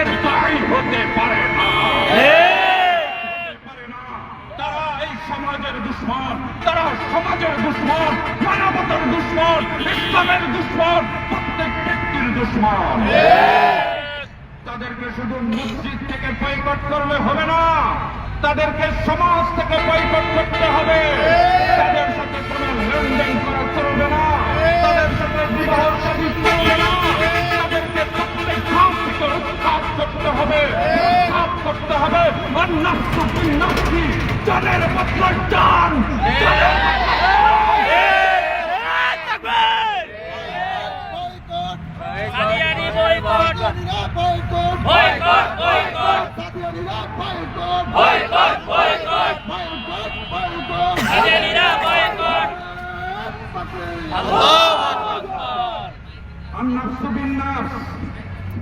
দিনের দায়ী হতে পারে না। তারা এই সমাজের দুশ্মন, তারা সমাজের দুশ্মন, মানবতার দুশ্মন, ইসলামের দুশ্মন, প্রত্যেক ব্যক্তির দুশ্মন। তাদেরকে শুধু মসজিদ থেকে বয়কট করলে হবে না, তাদেরকে সমাজ থেকে বয়কট করতে হবে। তাদের সাথে কোনো লেনদেন করা চলবে না, তাদের সাথে বিবাহ শাদী চলবে না। তাদেরকে প্রত্যেক ধাপ থেকে উৎখাত করতে হবে, উৎখাত করতে হবে। আর নাফসু বিন-নাফসি, জানের বদলে জান, জানের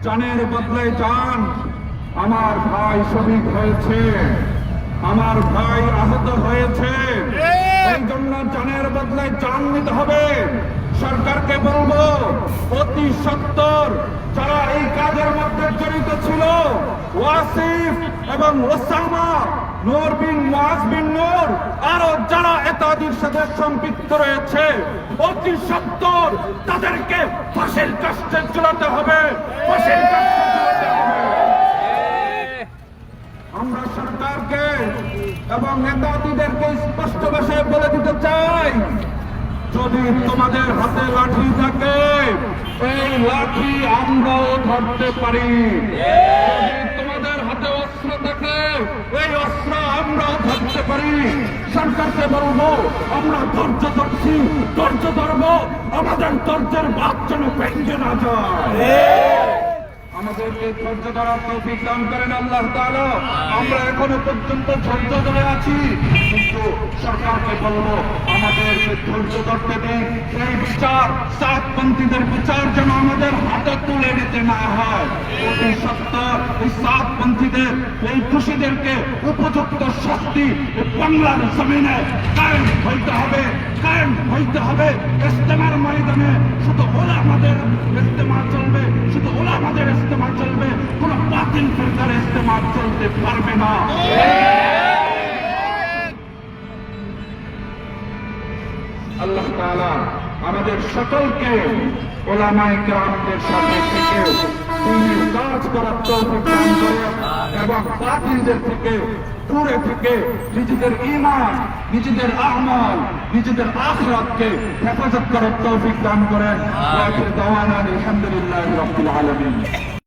জানের বদলে জান। আমার ভাই শহীদ হয়েছে, আমার ভাই আহত হয়েছে, এই জন্য জানের বদলে জান নিতে হবে। সরকারকে বলবো অতি সত্বর যারা এই কাজের মধ্যে জড়িত ছিল, ওয়াসিফ এবং ওসামা, নূর বিন মুয়াজ বিন নূর, আরো যারা এতদিন সাথে সম্পৃক্ত রয়েছে, অতি সত্বর তাদেরকে ফাঁসির কাস্টে ঝুলাতে হবে, ফাঁসির কাস্টে ঝুলাতে হবে। আমরা সরকারকে এবং নেতাদিদেরকে স্পষ্ট ভাষায় বলে দিতে চাই, যদি তোমাদের হাতে লাঠি থাকে, এই লাঠি আমরাও ধরতে পারি। যদি তোমাদের হাতে অস্ত্র থাকে, এই অস্ত্র আমরাও ধরতে পারি। সরকারকে বলবো আমরা ধৈর্য ধরছি, ধৈর্য ধরবো, আমাদের ধৈর্যের বাদ যেন ভেঙে না যায়। আমাদেরকে ধৈর্য ধরার তৌফিক দান করেন আল্লাহ তাআলা। আমরা এখনো পর্যন্ত ধৈর্য ধরে আছি, কিন্তু সরকারকে বলবো আমাদেরকে ধৈর্য ধরতে দিন। এই বিচার, সাতপন্থীদের বিচার যেন আমাদের হাতে তুলে নিতে না হয়। অতি সত্বর এই সাতপন্থীদের, এই দোষীদেরকে উপযুক্ত শাস্তি বাংলার জমিনে কায়েম হইতে হবে, কায়েম হইতে হবে। ইজতেমার ময়দানে শুধু ওলামাদের ইজতেমা চলবে, শুধু ওলামাদের ইজতেমা চলবে, কোন বাতিল ফিরকার ইজতেমা চলতে পারবে না। আল্লাহ তাআলা আমাদের সকলকে ওলামায়ে কেরামদের সাথে থেকে দ্বীনের কাজ করার তৌফিক দান করেন এবং বাতিলদের থেকে, দূরে থেকে নিজেদের ঈমান, নিজেদের আমল, নিজেদের আখিরাতকে হেফাজত করার তৌফিক দান করেন। ওয়া আখিরু দাওয়ানা আলহামদুলিল্লাহি রাব্বিল আলামিন।